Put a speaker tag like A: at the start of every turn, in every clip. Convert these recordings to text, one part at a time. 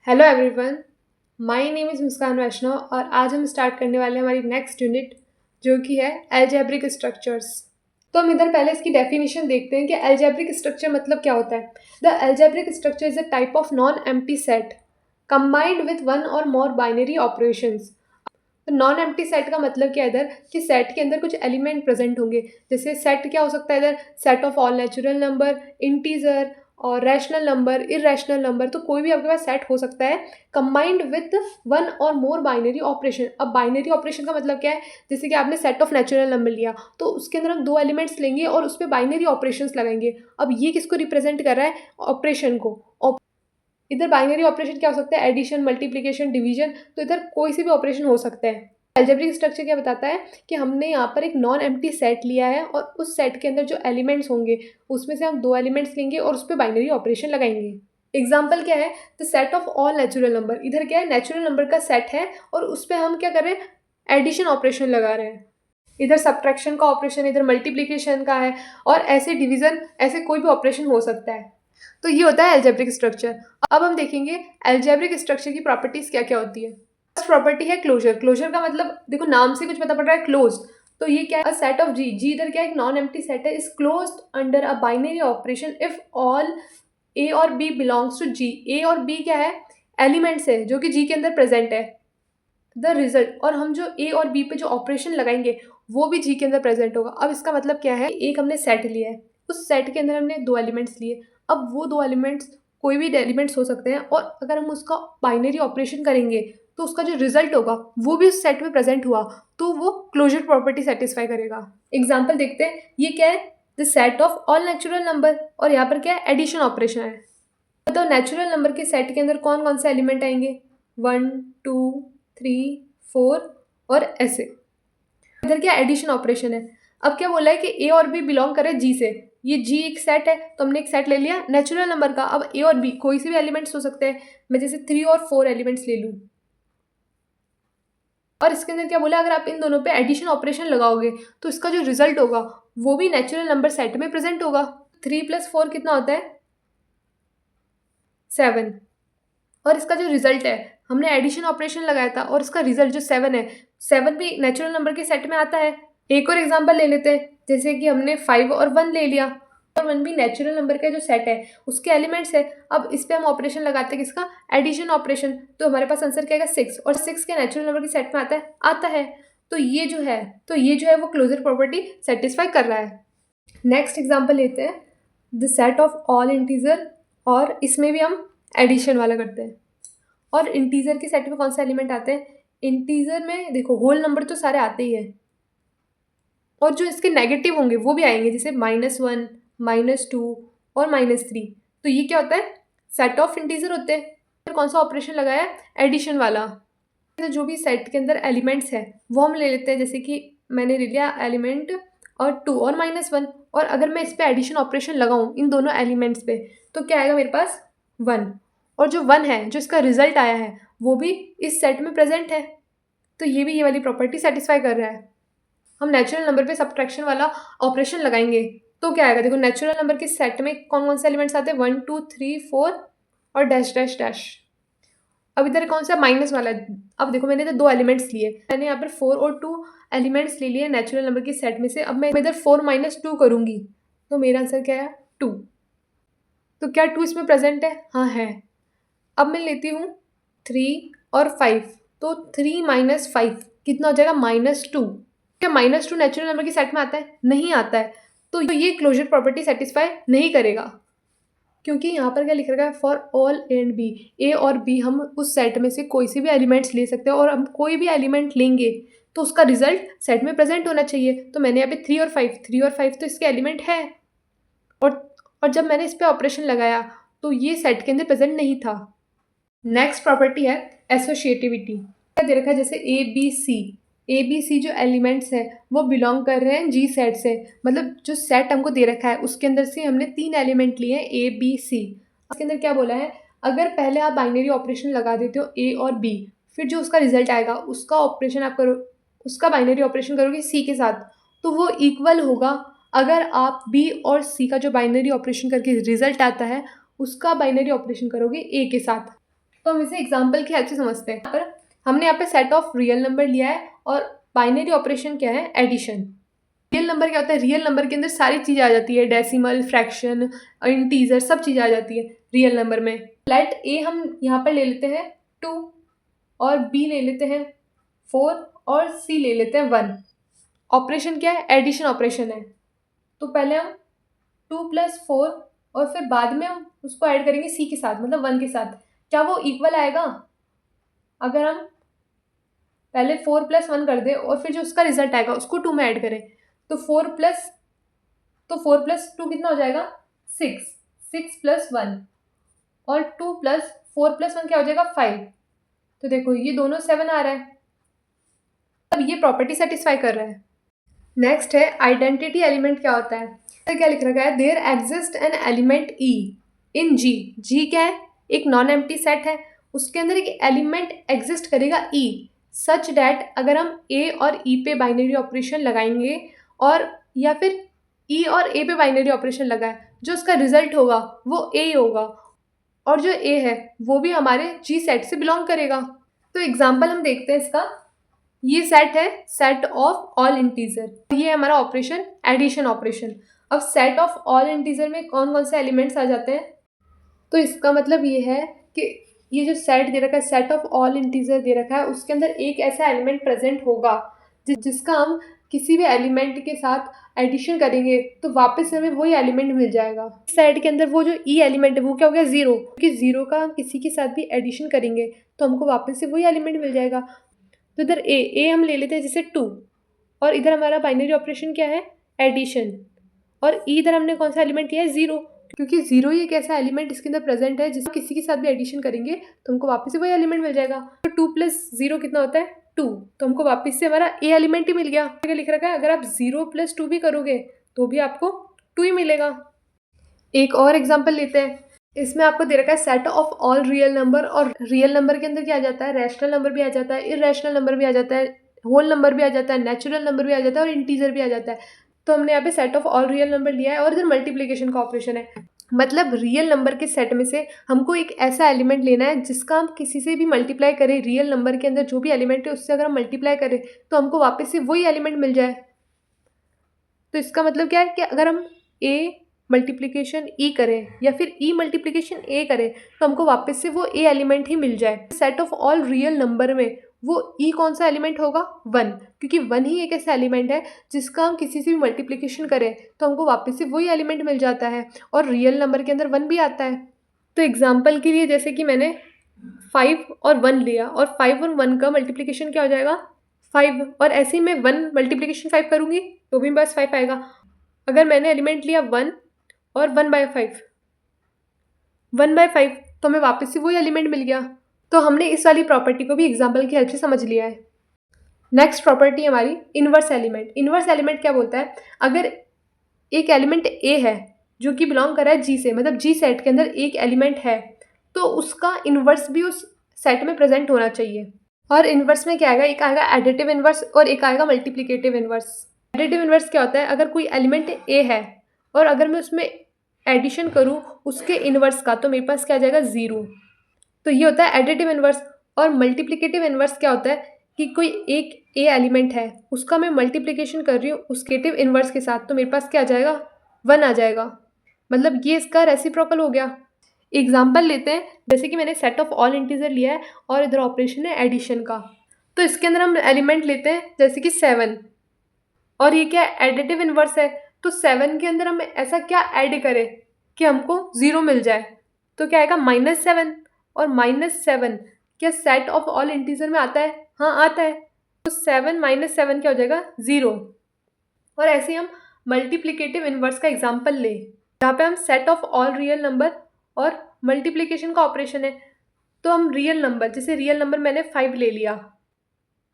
A: Hello everyone, my name is Muskan Vaishnav और आज हम स्टार्ट करने वाले हैं हमारी नेक्स्ट यूनिट जो कि है अलजेब्रिक स्ट्रक्चर्स। तो हम इधर पहले इसकी डेफिनेशन देखते हैं कि अलजेब्रिक स्ट्रक्चर मतलब क्या होता है। The algebraic structure is a type of non empty set combined with one और मोर बाइनरी ऑपरेशंस। तो नॉन एम्प्टी सेट का मतलब क्या है इधर कि सेट के अंदर कुछ एलिमेंट प्रेजेंट होंगे। जैसे सेट क्या हो सकता है इधर, set of all natural number, integer और रैशनल नंबर, इरेशनल नंबर। तो कोई भी आपके पास सेट हो सकता है कंबाइंड विथ वन और मोर बाइनरी ऑपरेशन। अब बाइनरी ऑपरेशन का मतलब क्या है, जैसे कि आपने सेट ऑफ नेचुरल नंबर लिया तो उसके अंदर हम दो एलिमेंट्स लेंगे और उस पर बाइनरी ऑपरेशंस लगाएंगे। अब ये किसको रिप्रेजेंट कर रहा है, ऑपरेशन को। इधर बाइनरी ऑपरेशन क्या हो सकता है, एडिशन, मल्टीप्लिकेशन, डिवीजन। तो इधर कोई से भी ऑपरेशन हो सकता है। अलजेब्रिक स्ट्रक्चर क्या बताता है कि हमने यहाँ पर एक नॉन एम्प्टी सेट लिया है और उस सेट के अंदर जो एलिमेंट्स होंगे उसमें से हम दो एलिमेंट्स लेंगे और उस पर बाइनरी ऑपरेशन लगाएंगे। एग्जाम्पल क्या है, the set of all natural number. इधर क्या है, नेचुरल नंबर का सेट है और उस पर हम क्या कर रहे हैं, एडिशन ऑपरेशन लगा रहे हैं। इधर सब्ट्रैक्शन का ऑपरेशन, इधर मल्टीप्लिकेशन का है और ऐसे डिवीजन, ऐसे कोई भी ऑपरेशन हो सकता है। तो ये होता है अलजेब्रिक स्ट्रक्चर। अब हम देखेंगे अलजेब्रिक स्ट्रक्चर की प्रॉपर्टीज क्या क्या होती है। फर्स्ट प्रॉपर्टी है क्लोजर। क्लोजर का मतलब देखो नाम से कुछ पता पड़ रहा है, क्लोज। तो ये क्या है, अ सेट ऑफ जी। जी इधर क्या है, एक नॉन एम्प्टी सेट है, is closed under a binary operation if all A और B belongs to G. A और बी क्या है, एलिमेंट्स है जो कि जी के अंदर प्रेजेंट है। द रिजल्ट, और हम जो ए और बी पे जो ऑपरेशन लगाएंगे वो भी जी के अंदर प्रेजेंट होगा। अब इसका मतलब क्या है, एक हमने सेट लिया है, उस सेट के अंदर हमने दो एलिमेंट्स लिए। अब वो दो एलिमेंट्स कोई भी एलिमेंट्स हो सकते हैं और अगर हम उसका बाइनरी ऑपरेशन करेंगे तो उसका जो रिजल्ट होगा वो भी उस सेट में प्रेजेंट हुआ, तो वो क्लोजर प्रॉपर्टी सेटिस्फाई करेगा। एग्जाम्पल देखते हैं, ये क्या है, the set of all natural number, और यहाँ पर क्या है, एडिशन ऑपरेशन है। तो नेचुरल नंबर के सेट के अंदर कौन कौन से एलिमेंट आएंगे, 1 2 3 4 और ऐसे। इधर क्या एडिशन ऑपरेशन है। अब क्या बोला है कि ए और बी बिलोंग करे जी से। ये जी एक सेट है तो हमने एक सेट ले लिया नेचुरल नंबर का। अब ए और बी कोई से भी एलिमेंट्स हो सकते हैं, मैं जैसे 3 और 4 एलिमेंट्स ले लूँ। और इसके अंदर क्या बोला, अगर आप इन दोनों पे एडिशन ऑपरेशन लगाओगे तो इसका जो रिजल्ट होगा वो भी नेचुरल नंबर सेट में प्रेजेंट होगा। 3 + 4 कितना होता है, 7। और इसका जो रिजल्ट है, हमने एडिशन ऑपरेशन लगाया था और इसका रिजल्ट जो 7 है, 7 भी नेचुरल नंबर के सेट में आता है। एक और एग्जांपल ले लेते हैं, जैसे कि हमने 5 और 1 ले लिया और 1 भी नेचुरल नंबर का जो सेट है उसके एलिमेंट्स है। अब इस पे हम ऑपरेशन लगाते हैं किसका, एडिशन ऑपरेशन। तो हमारे पास आंसर क्या आएगा, 6, और 6 के नेचुरल नंबर के सेट में आता है। तो ये जो है वो क्लोजर प्रॉपर्टी सेटिस्फाई कर रहा है। नेक्स्ट एग्जाम्पल लेते हैं, the set of all integer, और इसमें भी हम एडिशन वाला करते हैं। और इंटीजर के सेट में कौन सा एलिमेंट आते हैं, इंटीजर में देखो होल नंबर तो सारे आते ही हैं और जो इसके नेगेटिव होंगे वो भी आएंगे, जैसे -1 -2 और -3। तो ये क्या होता है, सेट ऑफ इंटीजर होते हैं। फिर कौन सा ऑपरेशन लगाया, एडिशन वाला। तो जो भी सेट के अंदर एलिमेंट्स है वो हम ले लेते हैं, जैसे कि मैंने ले लिया एलिमेंट और 2 और -1, और अगर मैं इस पर एडिशन ऑपरेशन लगाऊं इन दोनों एलिमेंट्स पे तो क्या आएगा मेरे पास, 1। और जो 1 है, जो इसका रिजल्ट आया है वो भी इस सेट में प्रेजेंट है। तो ये भी ये वाली प्रॉपर्टी सेटिस्फाई कर रहा है। हम नेचुरल नंबर पे सब्ट्रैक्शन वाला ऑपरेशन लगाएंगे तो क्या आएगा, देखो नेचुरल नंबर के सेट में कौन कौन से एलिमेंट्स आते हैं, 1 2 3 4 और डैश डैश डैश। अब इधर कौन सा माइनस वाला है, अब देखो मैंने इधर दो एलिमेंट्स लिए, मैंने यहाँ पर 4 और 2 एलिमेंट्स ले लिए नेचुरल नंबर के सेट में से। अब मैं इधर 4 - 2 करूँगी तो मेरा आंसर क्या है, 2। तो क्या 2 इसमें प्रेजेंट है, हाँ है। अब मैं लेती हूँ 3 और 5, तो 3 - 5 कितना हो जाएगा, -2। क्या -2 नेचुरल नंबर के सेट में आता है, नहीं आता है। तो ये क्लोजर प्रॉपर्टी सेटिस्फाई नहीं करेगा, क्योंकि यहाँ पर क्या लिख रखा है, for all A and B. A और बी हम उस सेट में से कोई से भी एलिमेंट्स ले सकते हैं और हम कोई भी एलिमेंट लेंगे तो उसका रिजल्ट सेट में प्रेजेंट होना चाहिए। तो मैंने यहाँ पे 3 और 5 तो इसके एलिमेंट है, और और जब मैंने इस पर ऑपरेशन लगाया तो ये सेट के अंदर प्रेजेंट नहीं था। नेक्स्ट प्रॉपर्टी है एसोशिएटिविटी। क्या दे रखा है, जैसे ए बी सी जो एलिमेंट्स है वो बिलोंग कर रहे हैं जी सेट से। मतलब जो सेट हमको दे रखा है उसके अंदर से हमने 3 एलिमेंट लिए हैं, ए बी सी। इसके अंदर क्या बोला है, अगर पहले आप बाइनरी ऑपरेशन लगा देते हो ए और बी, फिर जो उसका रिजल्ट आएगा उसका ऑपरेशन आप करो, उसका बाइनरी ऑपरेशन करोगे सी के साथ, तो वो इक्वल होगा अगर आप बी और सी का जो बाइनरी ऑपरेशन करके रिजल्ट आता है उसका बाइनरी ऑपरेशन करोगे ए के साथ। तो हम इसे एग्जाम्पल की हेल्प से समझते हैं। यहाँ पर हमने यहाँ पे सेट ऑफ रियल नंबर लिया है और बाइनरी ऑपरेशन क्या है, एडिशन। रियल नंबर क्या होता है, रियल नंबर के अंदर सारी चीज़ आ जाती है, डेसिमल, फ्रैक्शन, इंटीजर, सब चीज़ आ जाती है रियल नंबर में। लेट ए हम यहाँ पर ले लेते हैं 2 और बी ले लेते हैं 4 और सी ले लेते हैं 1। ऑपरेशन क्या है, एडिशन ऑपरेशन है। तो पहले हम 2 + 4 और फिर बाद में हम उसको ऐड करेंगे सी के साथ, मतलब 1 के साथ। क्या वो इक्वल आएगा? अगर हम पहले 4 + 1 कर दे और फिर जो उसका रिजल्ट आएगा उसको 2 में ऐड करें, तो 4 + 2 कितना हो जाएगा, 6। 6 + 1 और 2 + 4 + 1 क्या हो जाएगा, 5। तो देखो ये दोनों 7 आ रहा है, अब ये प्रॉपर्टी सेटिस्फाई कर रहा है। नेक्स्ट है आइडेंटिटी एलिमेंट। क्या होता है, तो क्या लिख रखा है, देयर एग्जिस्ट एन एलिमेंट ई इन जी। जी क्या है, एक नॉन एम्प्टी सेट है, उसके अंदर एक एलिमेंट एग्जिस्ट करेगा ई, सच डैट अगर हम ए और ई पे बाइनरी ऑपरेशन लगाएंगे और या फिर ई और ए पे बाइनरी ऑपरेशन लगाए, जो उसका रिजल्ट होगा वो ए होगा और जो ए है वो भी हमारे जी सेट से बिलोंग करेगा। तो एग्जाम्पल हम देखते हैं इसका। ये सेट है सेट ऑफ ऑल इंटीजर, ये हमारा ऑपरेशन एडिशन ऑपरेशन। अब सेट ऑफ ऑल इंटीजर में कौन कौन से एलिमेंट्स आ जाते हैं, तो इसका मतलब ये है कि ये जो सेट दे रखा है, सेट ऑफ ऑल इंटीजर दे रखा है, उसके अंदर एक ऐसा एलिमेंट प्रेजेंट होगा जिसका हम किसी भी एलिमेंट के साथ एडिशन करेंगे तो वापस से हमें वही एलिमेंट मिल जाएगा। सेट के अंदर वो जो ई एलिमेंट है वो क्या हो गया, 0, क्योंकि 0 का हम किसी के साथ भी एडिशन करेंगे तो हमको वापस से वही एलिमेंट मिल जाएगा। तो इधर ए हम ले लेते हैं जैसे 2 और इधर हमारा बाइनरी ऑपरेशन क्या है, एडिशन, और इधर हमने कौन सा एलिमेंट लिया है, 0, क्योंकि 0 ही एक ऐसा एलिमेंट इसके अंदर प्रेजेंट है जिसको किसी के साथ भी एडिशन करेंगे तो हमको वापस से वही एलिमेंट मिल जाएगा। तो 2 + 0 कितना होता है, 2, तो हमको वापस से हमारा ए एलिमेंट ही मिल गया। क्या लिख रखा है, अगर आप 0 + 2 भी करोगे तो भी आपको 2 ही मिलेगा। एक और एग्जाम्पल लेते हैं। इसमें आपको दे रखा है set of all real number, और रियल नंबर के अंदर क्या आ जाता है, रैशनल नंबर भी आ जाता है, इरेशनल नंबर भी आ जाता है, होल नंबर भी आ जाता है, नेचुरल नंबर भी आ जाता है और इंटीजर भी आ जाता है। तो हमने यहाँ पे set of all real number लिया है और इधर मल्टीप्लिकेशन का ऑपरेशन है, मतलब रियल नंबर के सेट में से हमको एक ऐसा एलिमेंट लेना है जिसका हम किसी से भी मल्टीप्लाई करें, रियल नंबर के अंदर जो भी एलिमेंट है उससे अगर हम मल्टीप्लाई करें तो हमको वापस से वही एलिमेंट मिल जाए। तो इसका मतलब क्या है कि अगर हम ए मल्टीप्लिकेशन ई करें या फिर ई मल्टीप्लिकेशन ए करें तो हमको वापस से वो ए एलिमेंट ही मिल जाए। Set of all real number में वो ई कौन सा एलिमेंट होगा, 1, क्योंकि 1 ही एक ऐसा एलिमेंट है जिसका हम किसी से भी मल्टीप्लिकेशन करें तो हमको वापस से वही एलिमेंट मिल जाता है और रियल नंबर के अंदर 1 भी आता है। तो एग्जाम्पल के लिए जैसे कि मैंने 5 और 1 लिया और 5 और 1 का मल्टीप्लिकेशन क्या हो जाएगा, 5, और ऐसे ही मैं 1 मल्टीप्लिकेशन 5 करूँगी तो भी बस 5 आएगा। अगर मैंने एलिमेंट लिया 1 और 1/5 तो हमें वापस से वही एलिमेंट मिल गया। तो हमने इस वाली प्रॉपर्टी को भी एग्जाम्पल की हेल्प से समझ लिया है। नेक्स्ट प्रॉपर्टी हमारी इनवर्स एलिमेंट। इनवर्स एलिमेंट क्या बोलता है, अगर एक एलिमेंट ए है जो कि बिलोंग कर रहा है जी से, मतलब जी सेट के अंदर एक एलिमेंट है तो उसका इनवर्स भी उस सेट में प्रेजेंट होना चाहिए। और इनवर्स में क्या आएगा, एक आएगा एडिटिव इनवर्स और एक आएगा मल्टीप्लिकेटिव इनवर्स। एडिटिव इनवर्स क्या होता है, अगर कोई एलिमेंट ए है और अगर मैं उसमें एडिशन करूँ उसके इनवर्स का तो मेरे पास क्या आ जाएगा, 0। तो ये होता है एडिटिव इनवर्स। और मल्टीप्लिकेटिव इनवर्स क्या होता है कि कोई एक ए एलिमेंट है उसका मैं मल्टीप्लिकेशन कर रही हूँ उसके एडिटिव इनवर्स के साथ तो मेरे पास क्या आ जाएगा, 1 आ जाएगा, मतलब ये इसका रेसिप्रोकल हो गया। एग्जाम्पल लेते हैं, जैसे कि मैंने सेट ऑफ ऑल इंटीजर लिया है और इधर ऑपरेशन है एडिशन का, तो इसके अंदर हम एलिमेंट लेते हैं जैसे कि 7 और ये क्या एडिटिव इनवर्स है, तो 7 के अंदर हम ऐसा क्या ऐड करें कि हमको 0 मिल जाए, तो क्या आएगा, -7, और -7 क्या सेट ऑफ ऑल इंटीजर में आता है, हाँ आता है, तो 7 - 7 क्या हो जाएगा, 0। और ऐसे ही हम मल्टीप्लिकेटिव इनवर्स का एग्जाम्पल ले, जहाँ पे हम set of all real number और मल्टीप्लिकेशन का ऑपरेशन है, तो हम रियल नंबर, जैसे रियल नंबर मैंने 5 ले लिया,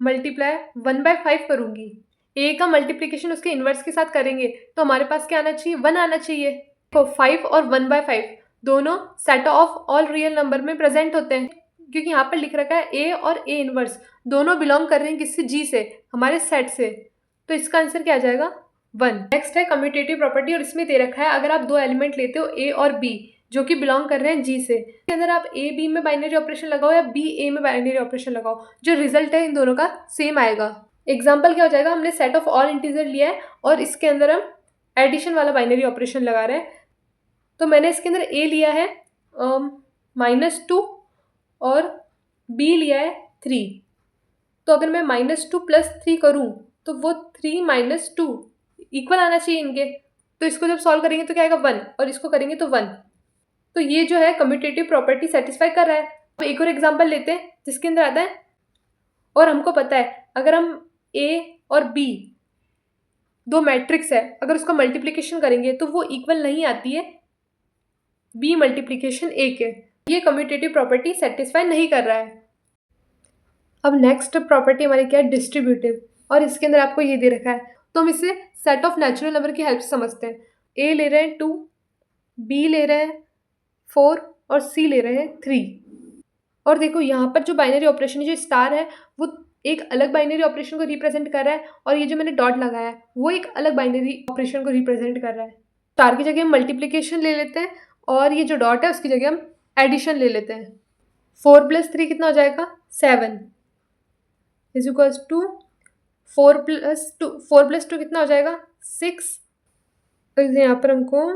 A: मल्टीप्लाई 1/5 करूँगी, ए का मल्टीप्लिकेशन उसके इन्वर्स के साथ करेंगे तो हमारे पास क्या आना चाहिए, 1 आना चाहिए। तो 5 और 1/5 दोनों set of all real number में प्रेजेंट होते हैं, क्योंकि यहाँ पर लिख रखा है ए और ए इन्वर्स दोनों बिलोंग कर रहे हैं किससे, जी से, हमारे सेट से, तो इसका आंसर क्या आ जाएगा, 1। नेक्स्ट है कम्यूटेटिव प्रॉपर्टी, और इसमें दे रखा है अगर आप दो एलिमेंट लेते हो ए और बी जो कि बिलोंग कर रहे हैं जी से। इसके अंदर आप ए बी में बाइनरी ऑपरेशन लगाओ या बी ए में बाइनरी ऑपरेशन लगाओ, जो रिजल्ट है इन दोनों का सेम आएगा। एग्जाम्पल क्या हो जाएगा, हमने सेट ऑफ ऑल इंटीजर लिया है और इसके अंदर हम एडिशन वाला बाइनरी ऑपरेशन लगा रहे हैं। तो मैंने इसके अंदर ए लिया है -2 और बी लिया है 3। तो अगर मैं -2 + 3 करूँ तो वो 3 - 2 इक्वल आना चाहिए इनके। तो इसको जब सॉल्व करेंगे तो क्या आएगा 1 और इसको करेंगे तो 1। तो ये जो है कम्यूटेटिव प्रॉपर्टी सेटिस्फाई कर रहा है। अब एक और एग्जांपल लेते हैं जिसके अंदर आता है, और हमको पता है अगर हम ए और बी दो मैट्रिक्स है, अगर उसका मल्टीप्लिकेशन करेंगे तो वो इक्वल नहीं आती है बी मल्टीप्लिकेशन ए के। ये कम्यूटेटिव प्रॉपर्टी सेटिस्फाई नहीं कर रहा है। अब नेक्स्ट प्रॉपर्टी हमारी क्या है, डिस्ट्रीब्यूटिव, और इसके अंदर आपको ये दे रखा है। तो हम इसे सेट ऑफ नेचुरल नंबर की हेल्प से समझते हैं। ए ले रहे हैं 2, बी ले रहे हैं 4 और सी ले रहे हैं 3। और देखो यहाँ पर जो बाइनरी ऑपरेशन है, जो स्टार है वो एक अलग बाइनरी ऑपरेशन को रिप्रेजेंट कर रहा है, और ये जो मैंने डॉट लगाया है वो एक अलग बाइनरी ऑपरेशन को रिप्रेजेंट कर रहा है। स्टार की जगह हम मल्टीप्लिकेशन ले लेते हैं और ये जो डॉट है उसकी जगह हम एडिशन ले लेते हैं। 4 + 3 कितना हो जाएगा, 7 = 4 + 2 कितना हो जाएगा, 6। तो यहाँ पर हमको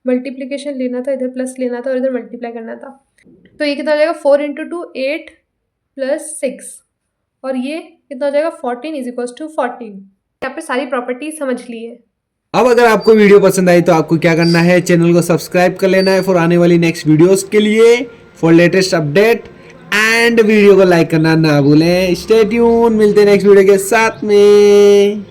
A: मल्टीप्लिकेशन लेना था, इधर प्लस लेना था और इधर मल्टीप्लाई करना था। तो ये कितना हो जाएगा, 4 × 2 8 + 6 और ये कितना हो जाएगा 14 = 14। यहाँ पे सारी प्रॉपर्टीज समझ ली है।
B: अब अगर आपको वीडियो पसंद आई तो आपको क्या करना है, चैनल को सब्सक्राइब कर लेना है फॉर आने वाली नेक्स्ट वीडियोस के लिए, for latest update, and video को लाइक करना ना भूलें। स्टे ट्यून, मिलते हैं नेक्स्ट वीडियो के साथ में।